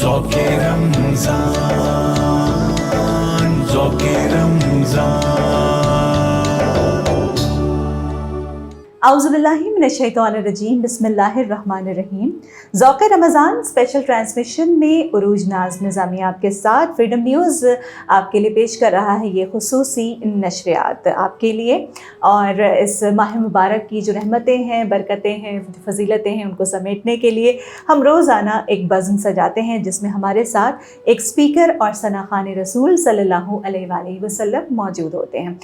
ذوق رمضان، ذوق رمضان۔ اعوذ باللہ من الشیطان الرجیم، بسم اللہ الرحمن الرحیم۔ ذوق رمضان اسپیشل ٹرانسمیشن میں عروج ناز نظامی آپ کے ساتھ فریڈم نیوز آپ کے لیے پیش کر رہا ہے یہ خصوصی نشریات آپ کے لیے، اور اس ماہ مبارک کی جو رحمتیں ہیں، برکتیں ہیں، فضیلتیں ہیں، ان کو سمیٹنے کے لیے ہم روزانہ ایک بزم سجاتے ہیں جس میں ہمارے ساتھ ایک اسپیکر اور ثنا خوان رسول صلی اللہ علیہ وآلہ وسلم موجود ہوتے ہیں۔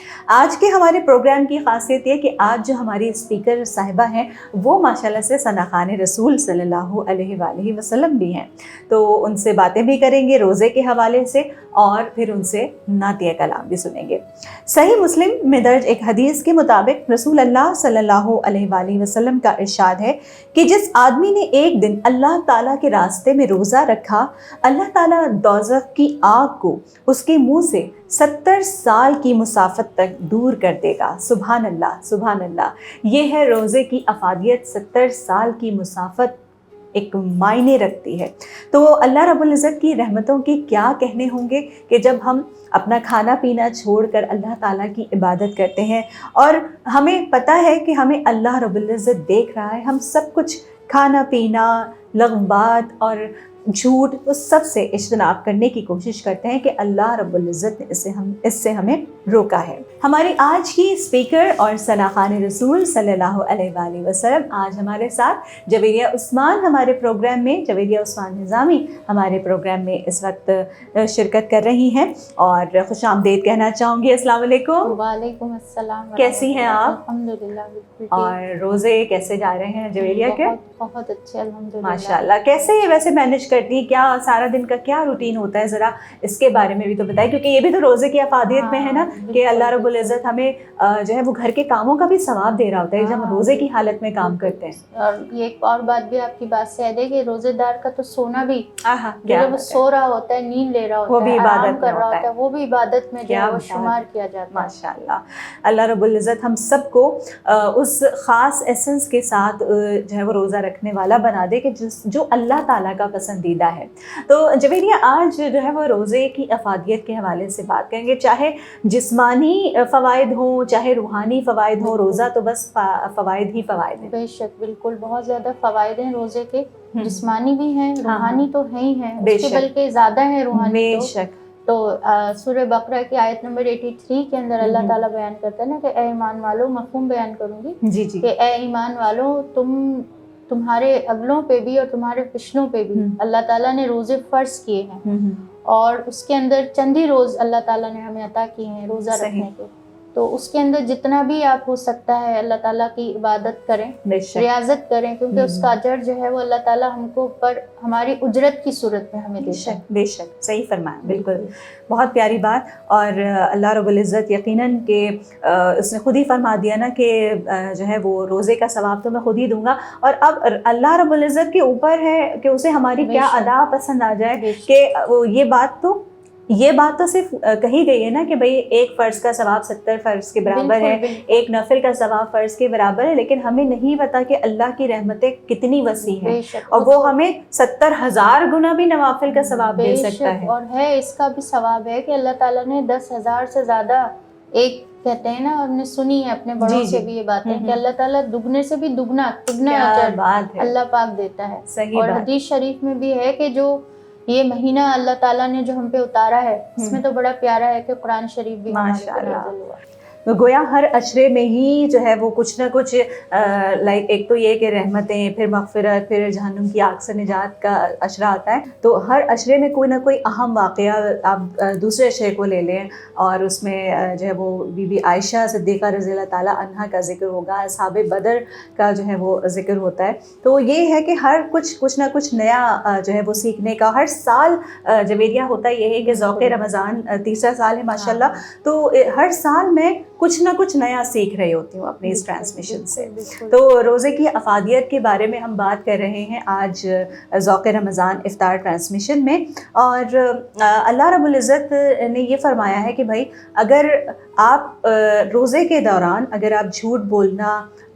آج کے ہمارے پروگرام کی خاصیت یہ کہ آج جو ہماری اسپیکر صاحبہ ہیں وہ ماشاءاللہ سے ثنا خوان رسول صلی اللہ علیہ وآلہ وسلم بھی ہیں، تو ان سے باتیں بھی کریں گے روزے کے حوالے سے، اور پھر ان سے نعتیہ کلام بھی سنیں گے۔ صحیح مسلم میں درج ایک حدیث کے مطابق رسول اللہ صلی اللہ علیہ وآلہ وسلم کا ارشاد ہے کہ جس آدمی نے ایک دن اللہ تعالیٰ کے راستے میں روزہ رکھا، اللہ تعالیٰ دوزخ کی آگ کو اس کے منہ سے 70 سال کی مسافت تک دور کر دے گا۔ سبحان اللہ، سبحان اللہ۔ یہ ہے روزے کی افادیت، 70 سال کی مسافت ایک معنی رکھتی ہے۔ تو اللہ رب العزت کی رحمتوں کے کیا کہنے ہوں گے کہ جب ہم اپنا کھانا پینا چھوڑ کر اللہ تعالیٰ کی عبادت کرتے ہیں، اور ہمیں پتہ ہے کہ ہمیں اللہ رب العزت دیکھ رہا ہے، ہم سب کچھ کھانا پینا، لغوبات اور جھوٹ اس سب سے اجتناب کرنے کی کوشش کرتے ہیں کہ اللہ رب العزت نے اس سے ہمیں روکا ہے۔ ہماری آج کی اسپیکر اور ثنا خوان رسول صلی اللہ علیہ وآلہ وسلم آج ہمارے ساتھ جویریہ عثمان ہمارے پروگرام میں، جویریہ عثمان نظامی ہمارے پروگرام میں اس وقت شرکت کر رہی ہیں، اور خوش آمدید کہنا چاہوں گی۔ السلام علیکم۔ وعلیکم السلام۔ کیسی ہیں آپ؟ الحمدللہ بالکل۔ اور روزے کیسے جا رہے ہیں جویریہ کے؟ بہت اچھے الحمدللہ ماشاءاللہ۔ کیسے یہ ویسے مینیج کرتی ہیں، کیا سارا دن کا کیا روٹین ہوتا ہے، ذرا اس کے بارے میں بھی تو بتائیں، کیونکہ یہ بھی تو روزے کی افادیت میں ہے نا کہ اللہ رب العزت ہمیں جو ہے وہ گھر کے کاموں کا بھی ثواب دے رہا ہوتا ہے جب ہم روزے کی حالت میں کام کرتے ہیں۔ اور یہ ایک اور بات بھی آپ کی بات سے یاد ہے کہ روزے دار کا تو سونا بھی، جب وہ سو رہا ہوتا ہے، نیند لے رہا ہوتا ہے، وہ بھی عبادت کر رہا ہوتا ہے، وہ بھی عبادت میں جو ہے وہ شمار کیا جاتا ہے۔ ماشاءاللہ۔ اللہ رب العزت ہم سب کو اس خاص ایسنس کے ساتھ جو ہے وہ روزہ رکھنے والا بنا دے کہ جو اللہ تعالیٰ کا پسندیدہ ہے۔ تو جویریہ آج جو ہے وہ روزے کی افادیت کے حوالے سے بات کریں گے، چاہے جسمانی فوائد ہوں چاہے روحانی فوائد ہوں، روزہ تو بس فوائد ہی فوائد ہیں۔ بے شک، بالکل بہت زیادہ فوائد ہیں روزے کے، جسمانی بھی ہیں، روحانی تو ہے ہی ہیں، اس کے بلکہ زیادہ ہیں روحانی۔ بے شک۔ تو سورہ بقرہ کی آیت نمبر 83 کے اندر اللہ تعالیٰ بیان کرتا ہے نا کہ اے ایمان والو، مفہوم بیان کروں گی جی جی، کہ اے ایمان والو، تمہارے اگلوں پہ بھی اور تمہارے پچھلوں پہ بھی اللہ تعالیٰ نے روزے فرض کیے ہیں، اور اس کے اندر چند ہی روز اللہ تعالیٰ نے ہمیں عطا کیے ہیں روزہ رکھنے کے، تو اس کے اندر جتنا بھی آپ ہو سکتا ہے اللہ تعالیٰ کی عبادت کریں، ریاضت کریں، کیونکہ اس کا اجر جو ہے وہ اللہ تعالیٰ ہم کو پر ہماری اجرت کی صورت میں ہمیں دیتا ہے۔ بے شک، صحیح فرمایا، بالکل بہت پیاری بات۔ اور اللہ رب العزت یقیناً کہ اس نے خود ہی فرما دیا نا کہ جو ہے وہ روزے کا ثواب تو میں خود ہی دوں گا، اور اب اللہ رب العزت کے اوپر ہے کہ اسے ہماری کیا ادا پسند آ جائے، کہ یہ بات تو صرف کہی گئی ہے نا کہ بھئی ایک فرض کا ثواب 70 فرض کے برابر ہے، ایک نفل کا ثواب فرض کے برابر ہے، لیکن ہمیں نہیں پتا کہ اللہ کی رحمتیں کتنی وسیع ہیں، اور وہ ہمیں 70,000 گنا بھی نوافل کا ثواب دے سکتا ہے۔ اور ہے اس کا بھی ثواب ہے کہ اللہ تعالیٰ نے 10,000 سے زیادہ، ایک کہتے ہیں نا، ہم نے سنی ہے اپنے بڑوں سے بھی یہ باتیں کہ اللہ تعالیٰ دگنے سے بھی دگنا اجر اللہ پاک دیتا ہے۔ اور حدیث شریف میں بھی ہے کہ جو یہ مہینہ اللہ تعالیٰ نے جو ہم پہ اتارا ہے، اس میں تو بڑا پیارا ہے کہ قرآن شریف بھی ماشاءاللہ گویا ہر عشرے میں ہی جو ہے وہ کچھ نہ کچھ ایک تو یہ کہ رحمتیں، پھر مغفرت، پھر جہنم کی آگ سے نجات کا عشرہ آتا ہے، تو ہر عشرے میں کوئی نہ کوئی اہم واقعہ آپ دوسرے عشرے کو لے لیں، اور اس میں جو ہے وہ بی بی عائشہ صدیقہ رضی اللہ تعالیٰ عنہا کا ذکر ہوگا، اصحاب بدر کا جو ہے وہ ذکر ہوتا ہے۔ تو یہ ہے کہ ہر کچھ نہ کچھ نیا جو ہے وہ سیکھنے کا ہر سال جویریہ ہوتا یہ ہے کہ ذوق رمضان تیسرا سال ہے ماشاءاللہ، تو ہر سال میں کچھ نہ کچھ نیا سیکھ رہی ہوتی ہوں اپنی اس ٹرانسمیشن سے۔ تو روزے کی افادیت کے بارے میں ہم بات کر رہے ہیں آج ذوق رمضان افطار ٹرانسمیشن میں، اور اللہ رب العزت نے یہ فرمایا ہے کہ بھائی اگر آپ روزے کے دوران اگر آپ جھوٹ بولنا،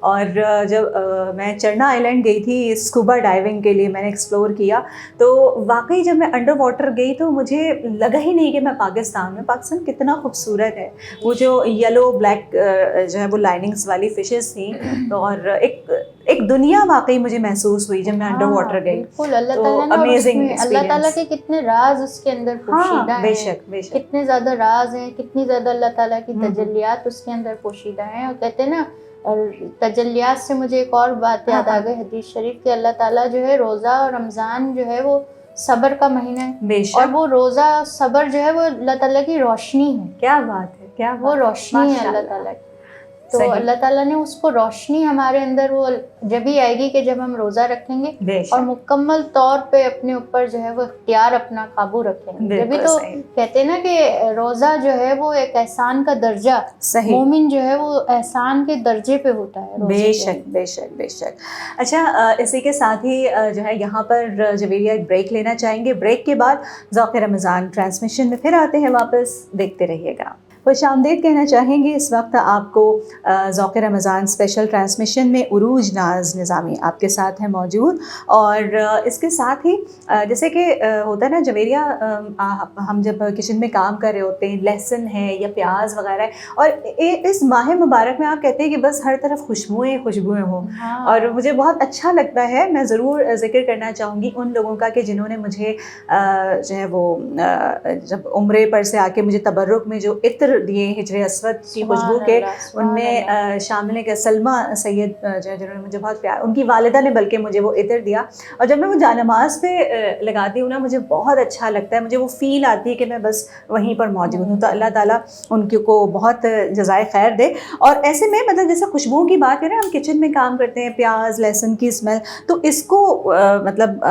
اور جب میں چرنا آئلینڈ گئی تھی اسکوبا ڈائیونگ کے لیے، میں نے ایکسپلور کیا، تو واقعی جب میں انڈر واٹر گئی تو مجھے لگا ہی نہیں کہ میں پاکستان میں. پاکستان کتنا خوبصورت ہے. وہ جو یلو بلیک جو ہے وہ لائننگس والی فشز تھیں، اور ایک دنیا واقعی مجھے محسوس ہوئی جب میں انڈر واٹر گئی. بالکل اللہ تعالیٰ نے امیزنگ، اللہ تعالیٰ کے کتنے راز اس کے اندر پوشیدہ ہیں. بے شک بے شک، کتنے زیادہ راز ہیں، کتنی زیادہ اللہ تعالیٰ کی تجلیات اس کے اندر پوشیدہ ہیں. اور کہتے ہیں نا، اور تجلیات سے مجھے ایک اور بات یاد آ گئی حدیث شریف کہ اللہ تعالیٰ جو ہے روزہ اور رمضان جو ہے وہ صبر کا مہینہ ہے. بے شک. اور وہ روزہ صبر جو ہے وہ اللہ تعالیٰ کی روشنی ہے. کیا بات ہے، کیا وہ روشنی ہے اللہ تعالیٰ کی. تو اللہ تعالیٰ نے اس کو روشنی ہمارے اندر وہ جب ہی آئے گی کہ جب ہم روزہ رکھیں گے اور مکمل طور پہ اپنے اوپر جو ہے وہ اختیار اپنا قابو رکھیں گے. جبھی تو کہتے ہیں نا کہ روزہ جو ہے وہ ایک احسان کا درجہ، مومن جو ہے وہ احسان کے درجے پہ ہوتا ہے. بے شک بے شک بے شک. اچھا، اسی کے ساتھ ہی جو ہے یہاں پر جویریہ ایک بریک لینا چاہیں گے. بریک کے بعد ذوق رمضان ٹرانسمیشن میں پھر آتے ہیں واپس، دیکھتے رہیے گا. خوش آمدید کہنا چاہیں گے اس وقت آپ کو ذوق رمضان اسپیشل ٹرانسمیشن میں. عروج ناز نظامی آپ کے ساتھ ہیں موجود. اور اس کے ساتھ ہی جیسے کہ ہوتا ہے نا جویریہ، ہم جب کچن میں کام کر رہے ہوتے ہیں، لہسن ہے یا پیاز وغیرہ ہے، اور اس ماہ مبارک میں آپ کہتے ہیں کہ بس ہر طرف خوشبوئیں ہوں. اور مجھے بہت اچھا لگتا ہے. میں ضرور ذکر کرنا چاہوں گی ان لوگوں کا کہ جنہوں نے مجھے جو ہے وہ جب عمرے پر سے آ کے مجھے تبرک میں جو عطر دیے ہجر اسود کی خوشبو کے، ان میں شامل ہے کہ سلمہ سید جو ہے جنہوں نے مجھے بہت پیار، ان کی والدہ نے بلکہ مجھے وہ عطر دیا. اور جب میں وہ جانماز پہ لگاتی ہوں نا، مجھے بہت اچھا لگتا ہے. مجھے وہ فیل آتی ہے کہ میں بس وہیں پر موجود ہوں. تو اللہ تعالیٰ ان کو بہت جزائے خیر دے. اور ایسے میں مطلب جیسے خوشبوؤں کی بات کریں، ہم کچن میں کام کرتے ہیں، پیاز لہسن کی اسمیل، تو اس کو مطلب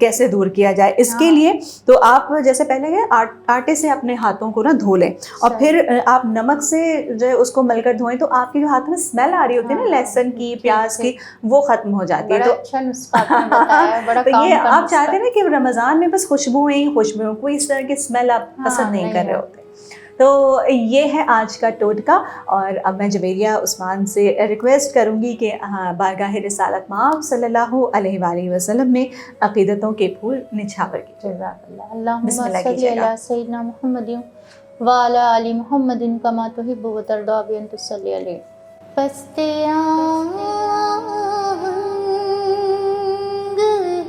کیسے دور کیا جائے. اس کے لیے تو آپ جیسے پہلے آٹے سے اپنے ہاتھوں کو نا دھو لیں، اور پھر آپ نمک سے جو ہے اس کو مل کر دھوئیں، تو آپ کے جو ہاتھ میں اسمیل آ رہی ہوتی ہے نا لہسن کی، پیاز کی، وہ ختم ہو جاتی ہے. بڑا اچھا نسخہ آپ نے بتایا، بڑا تو کام یہ کا آپ چاہتے ہیں نا کہ رمضان میں بس خوشبوئیں، کوئی اس طرح کی اسمیل آپ پسند نہیں کر رہے ہوتے. تو یہ ہے آج کا ٹوٹکا. اور اب میں جویریہ عثمان سے ریکویسٹ کروں گی کہ بارگاہ رسالت مآب صلی اللہ علیہ وآلہ وسلم میں عقیدتوں کے پھول نچھاور کیجیے. اللہم صلی علی سیدنا محمد وعلی آل محمد کما تحب و ترضی بان تصلی علیہ. پست آہنگ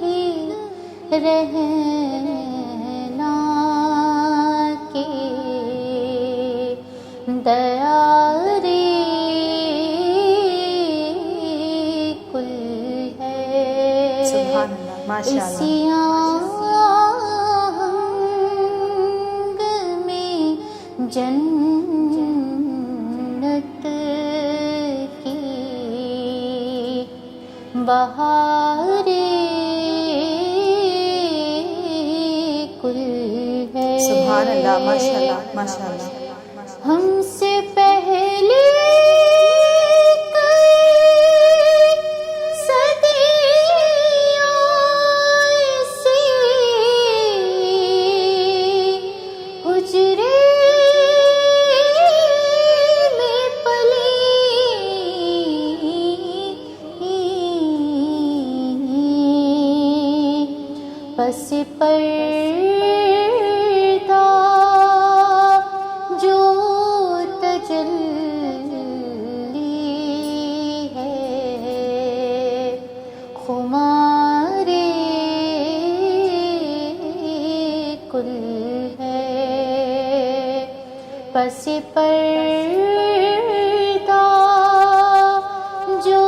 ہی رہنا کی دیاری کل ہے. سبحان اللہ، ماشاء اللہ. اسی آہنگ میں جنت کی بہاریں کل ہے. سبحان اللہ، ماشاء اللہ، ماشاء اللہ. ہم سے پہلے بس پردہ جو تجلی ہے خمارے کل ہے. بس پردہ جو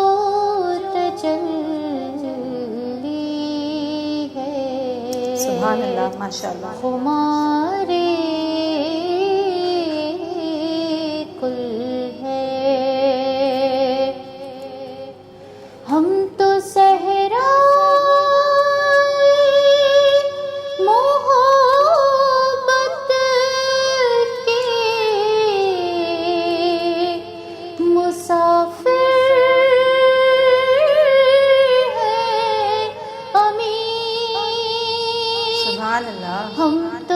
سبحان اللہ، ماشاء اللہ. ہمارے کل ہے. ہم تو صحرا محبت کے مسافر ہم تو